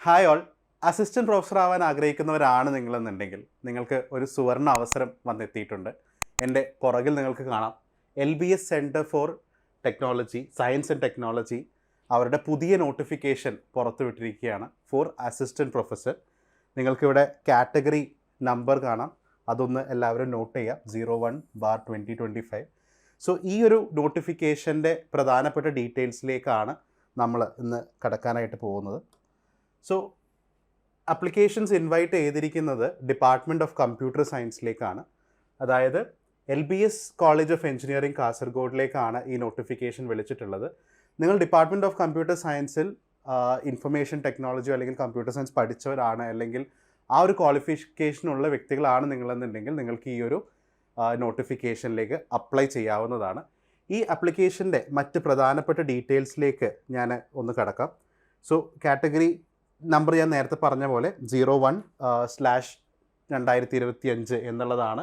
Hi all. Assistant professor ആവാൻ ആഗ്രഹിക്കുന്നവരാണ് നിങ്ങളെന്നുണ്ടെങ്കിൽ നിങ്ങൾക്ക് ഒരു സുവർണ അവസരം വന്നെത്തിയിട്ടുണ്ട്. എൻ്റെ പുറകിൽ നിങ്ങൾക്ക് കാണാം LBS centre for technology, science and technology അവരുടെ പുതിയ നോട്ടിഫിക്കേഷൻ പുറത്തുവിട്ടിരിക്കുകയാണ് ഫോർ അസിസ്റ്റൻറ്റ് പ്രൊഫസർ. നിങ്ങൾക്കിവിടെ കാറ്റഗറി നമ്പർ കാണാം, അതൊന്ന് എല്ലാവരും നോട്ട് ചെയ്യാം, 01/2025. സോ ഈ ഒരു നോട്ടിഫിക്കേഷൻ്റെ പ്രധാനപ്പെട്ട ഡീറ്റെയിൽസിലേക്കാണ് നമ്മൾ ഇന്ന് കടക്കാനായിട്ട് പോകുന്നത്. സോ അപ്ലിക്കേഷൻസ് ഇൻവൈറ്റ് ചെയ്തിരിക്കുന്നത് ഡിപ്പാർട്ട്മെൻറ്റ് ഓഫ് കമ്പ്യൂട്ടർ സയൻസിലേക്കാണ്. അതായത് LBS കോളേജ് ഓഫ് എഞ്ചിനീയറിംഗ് കാസർഗോഡിലേക്കാണ് ഈ നോട്ടിഫിക്കേഷൻ വിളിച്ചിട്ടുള്ളത്. നിങ്ങൾ ഡിപ്പാർട്ട്മെൻറ്റ് ഓഫ് കമ്പ്യൂട്ടർ സയൻസിൽ ഇൻഫർമേഷൻ ടെക്നോളജി അല്ലെങ്കിൽ കമ്പ്യൂട്ടർ സയൻസ് പഠിച്ചവരാണ്, അല്ലെങ്കിൽ ആ ഒരു ക്വാളിഫിക്കേഷനുള്ള വ്യക്തികളാണ് നിങ്ങളെന്നുണ്ടെങ്കിൽ നിങ്ങൾക്ക് ഈ ഒരു നോട്ടിഫിക്കേഷനിലേക്ക് അപ്ലൈ ചെയ്യാവുന്നതാണ്. ഈ ആപ്ലിക്കേഷൻ്റെ മറ്റ് പ്രധാനപ്പെട്ട ഡീറ്റെയിൽസിലേക്ക് ഞാൻ ഒന്ന് കടക്കാം. സോ കാറ്റഗറി നമ്പർ ഞാൻ നേരത്തെ പറഞ്ഞ പോലെ 01/2025 എന്നുള്ളതാണ്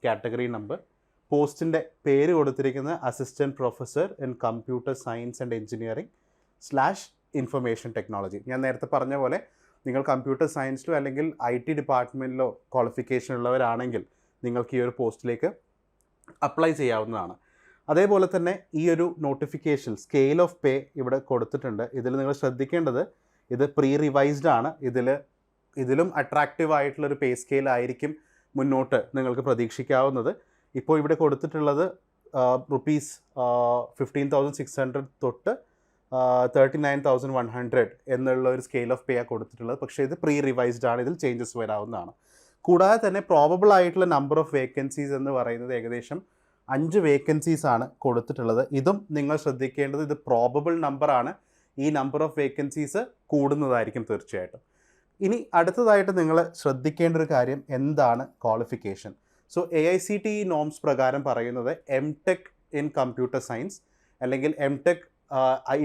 കാറ്റഗറി നമ്പർ. പോസ്റ്റിൻ്റെ പേര് കൊടുത്തിരിക്കുന്നത് assistant professor in computer science and engineering /information technology. ഞാൻ നേരത്തെ പറഞ്ഞ പോലെ നിങ്ങൾ കമ്പ്യൂട്ടർ സയൻസിലോ അല്ലെങ്കിൽ IT ഡിപ്പാർട്ട്മെൻറ്റിലോ ക്വാളിഫിക്കേഷൻ ഉള്ളവരാണെങ്കിൽ നിങ്ങൾക്ക് ഈ ഒരു പോസ്റ്റിലേക്ക് അപ്ലൈ ചെയ്യാവുന്നതാണ്. അതേപോലെ തന്നെ ഈ ഒരു നോട്ടിഫിക്കേഷൻ സ്കെയിൽ ഓഫ് പേ ഇവിടെ കൊടുത്തിട്ടുണ്ട്. ഇതിൽ നിങ്ങൾ ശ്രദ്ധിക്കേണ്ടത്, ഇത് പ്രീ റിവൈസ്ഡ് ആണ്. ഇതിലും അട്രാക്റ്റീവ് ആയിട്ടുള്ളൊരു പേ സ്കെയിൽ ആയിരിക്കും മുന്നോട്ട് നിങ്ങൾക്ക് പ്രതീക്ഷിക്കാവുന്നത്. ഇപ്പോൾ ഇവിടെ കൊടുത്തിട്ടുള്ളത് ₹15,600 തൊട്ട് 39,100 എന്നുള്ള ഒരു സ്കെയിൽ ഓഫ് പേ ആണ് കൊടുത്തിട്ടുള്ളത്. പക്ഷേ ഇത് പ്രീ റിവൈസ്ഡ് ആണ്, ഇതിൽ ചേഞ്ചസ് വരാവുന്നതാണ്. കൂടാതെ തന്നെ പ്രോബബിൾ ആയിട്ടുള്ള നമ്പർ ഓഫ് വേക്കൻസീസ് എന്ന് പറയുന്നത് ഏകദേശം 5 വേക്കൻസീസ് ആണ് കൊടുത്തിട്ടുള്ളത്. ഇതും നിങ്ങൾ ശ്രദ്ധിക്കേണ്ടത്, ഇത് പ്രോബബിൾ നമ്പറാണ്. ഈ നമ്പർ ഓഫ് വേക്കൻസീസ് കൂടുന്നതായിരിക്കും തീർച്ചയായിട്ടും. ഇനി അടുത്തതായിട്ട് നിങ്ങൾ ശ്രദ്ധിക്കേണ്ട ഒരു കാര്യം, എന്താണ് ക്വാളിഫിക്കേഷൻ. സോ AICTE നോംസ് പ്രകാരം പറയുന്നത് MTech ഇൻ കമ്പ്യൂട്ടർ സയൻസ് അല്ലെങ്കിൽ MTech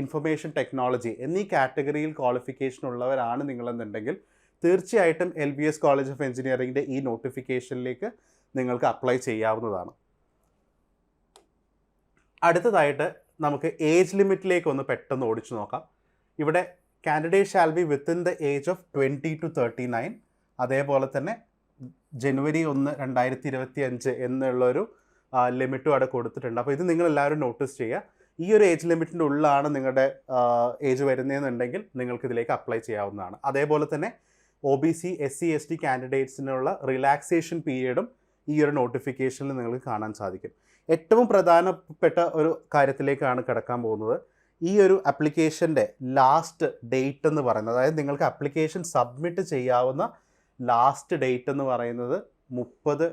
ഇൻഫർമേഷൻ ടെക്നോളജി എന്നീ കാറ്റഗറിയിൽ ക്വാളിഫിക്കേഷൻ ഉള്ളവരാണ് നിങ്ങളെന്നുണ്ടെങ്കിൽ തീർച്ചയായിട്ടും LBS കോളേജ് ഓഫ് എഞ്ചിനീയറിംഗിൻ്റെ ഈ നോട്ടിഫിക്കേഷനിലേക്ക് നിങ്ങൾക്ക് അപ്ലൈ ചെയ്യാവുന്നതാണ്. അടുത്തതായിട്ട് നമുക്ക് ഏജ് ലിമിറ്റിലേക്ക് ഒന്ന് പെട്ടെന്ന് ഓടിച്ചു നോക്കാം. ഇവിടെ candidate shall be within the age of 20 to 39. അതേപോലെ തന്നെ January 1, 2025 എന്നുള്ളൊരു ലിമിറ്റും അവിടെ കൊടുത്തിട്ടുണ്ട്. അപ്പോൾ ഇത് നിങ്ങളെല്ലാവരും നോട്ടീസ് ചെയ്യുക. ഈ ഒരു ഏജ് ലിമിറ്റിൻ്റെ ഉള്ളിലാണ് നിങ്ങളുടെ ഏജ് വരുന്നതെന്നുണ്ടെങ്കിൽ നിങ്ങൾക്ക് ഇതിലേക്ക് അപ്ലൈ ചെയ്യാവുന്നതാണ്. അതേപോലെ തന്നെ OBC SC ST കാൻഡിഡേറ്റ്സിനുള്ള റിലാക്സേഷൻ പീരീഡും ഈ ഒരു നോട്ടിഫിക്കേഷനിൽ നിങ്ങൾക്ക് കാണാൻ സാധിക്കും. ഏറ്റവും പ്രധാനപ്പെട്ട ഒരു കാര്യത്തിലേക്കാണ് കിടക്കാൻ പോകുന്നത്. ഈ ഒരു ആപ്ലിക്കേഷൻ്റെ ലാസ്റ്റ് ഡേറ്റ് എന്ന് പറയുന്നത്, അതായത് നിങ്ങൾക്ക് ആപ്ലിക്കേഷൻ സബ്മിറ്റ് ചെയ്യാവുന്ന ലാസ്റ്റ് ഡേറ്റ് എന്ന് പറയുന്നത് 30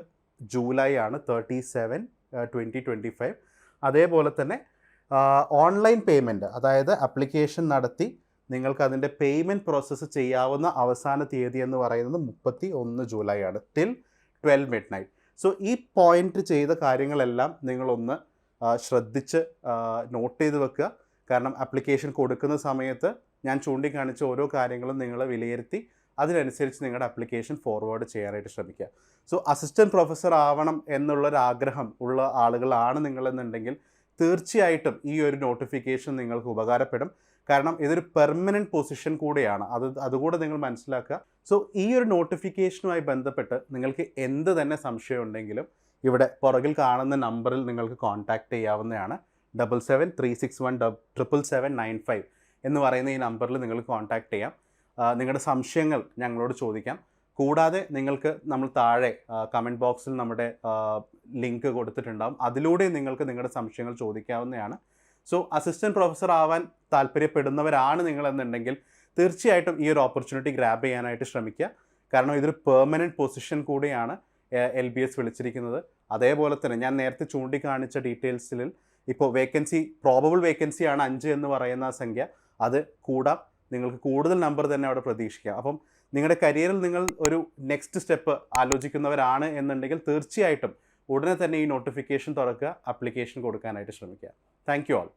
ജൂലൈ ആണ്, 37/2025. അതേപോലെ തന്നെ ഓൺലൈൻ പേയ്മെൻറ്റ്, അതായത് ആപ്ലിക്കേഷൻ നടത്തി നിങ്ങൾക്ക് അതിൻ്റെ പേയ്മെൻറ്റ് പ്രോസസ്സ് ചെയ്യാവുന്ന അവസാന തീയതി എന്ന് പറയുന്നത് 31 ജൂലൈ ആണ്, ടിൽ 12 midnight. സോ ഈ പോയിൻ്റ് ചെയ്ത കാര്യങ്ങളെല്ലാം നിങ്ങളൊന്ന് ശ്രദ്ധിച്ച് നോട്ട് ചെയ്ത് വെക്കുക. കാരണം ആപ്ലിക്കേഷൻ കൊടുക്കുന്ന സമയത്ത് ഞാൻ ചൂണ്ടിക്കാണിച്ച ഓരോ കാര്യങ്ങളും നിങ്ങൾ വിലയിരുത്തി അതിനനുസരിച്ച് നിങ്ങളുടെ ആപ്ലിക്കേഷൻ ഫോർവേഡ് ചെയ്യാനായിട്ട് ശ്രമിക്കുക. സോ അസിസ്റ്റൻറ്റ് പ്രൊഫസർ ആവണം എന്നുള്ളൊരാഗ്രഹം ഉള്ള ആളുകളാണ് നിങ്ങളെന്നുണ്ടെങ്കിൽ തീർച്ചയായിട്ടും ഈ ഒരു നോട്ടിഫിക്കേഷൻ നിങ്ങൾക്ക് ഉപകാരപ്പെടും. കാരണം ഇതൊരു പെർമനൻറ്റ് പൊസിഷൻ കൂടെയാണ്, അതുകൂടെ നിങ്ങൾ മനസ്സിലാക്കുക. സോ ഈ ഒരു നോട്ടിഫിക്കേഷനുമായി ബന്ധപ്പെട്ട് നിങ്ങൾക്ക് എന്ത് തന്നെ സംശയം ഉണ്ടെങ്കിലും ഇവിടെ പുറകിൽ കാണുന്ന നമ്പറിൽ നിങ്ങൾക്ക് കോൺടാക്റ്റ് ചെയ്യാവുന്നതാണ്. 7736177795 എന്ന് പറയുന്ന ഈ നമ്പറിൽ നിങ്ങൾക്ക് കോൺടാക്റ്റ് ചെയ്യാം. നിങ്ങളുടെ സംശയങ്ങൾ ഞങ്ങളോട് ചോദിക്കാം. കൂടാതെ നിങ്ങൾക്ക് നമ്മൾ താഴെ കമൻറ്റ് ബോക്സിൽ നമ്മുടെ ലിങ്ക് കൊടുത്തിട്ടുണ്ടാകും, അതിലൂടെ നിങ്ങൾക്ക് നിങ്ങളുടെ സംശയങ്ങൾ ചോദിക്കാവുന്നതാണ്. സോ അസിസ്റ്റൻറ്റ് പ്രൊഫസർ ആവാൻ താല്പര്യപ്പെടുന്നവരാണ് നിങ്ങളെന്നുണ്ടെങ്കിൽ തീർച്ചയായിട്ടും ഈ ഒരു ഓപ്പർച്യൂണിറ്റി ഗ്രാബ് ചെയ്യാനായിട്ട് ശ്രമിക്കുക. കാരണം ഇതൊരു പെർമനൻറ്റ് പൊസിഷൻ കൂടിയാണ് LBS വിളിച്ചിരിക്കുന്നത്. അതേപോലെ തന്നെ ഞാൻ നേരത്തെ ചൂണ്ടിക്കാണിച്ച ഡീറ്റെയിൽസിൽ ഇപ്പോൾ പ്രോബബിൾ വേക്കൻസിയാണ് 5 എന്ന് പറയുന്ന സംഖ്യ. അത് കൂടാം, നിങ്ങൾക്ക് കൂടുതൽ നമ്പർ തന്നെ അവിടെ പ്രതീക്ഷിക്കാം. അപ്പം നിങ്ങളുടെ കരിയറിൽ നിങ്ങൾ ഒരു നെക്സ്റ്റ് സ്റ്റെപ്പ് ആലോചിക്കുന്നവരാണ് എന്നുണ്ടെങ്കിൽ തീർച്ചയായിട്ടും ഉടനെ തന്നെ ഈ നോട്ടിഫിക്കേഷൻ തുറക്കുക, ആപ്ലിക്കേഷൻ കൊടുക്കാനായിട്ട് ശ്രമിക്കുക. Thank you all.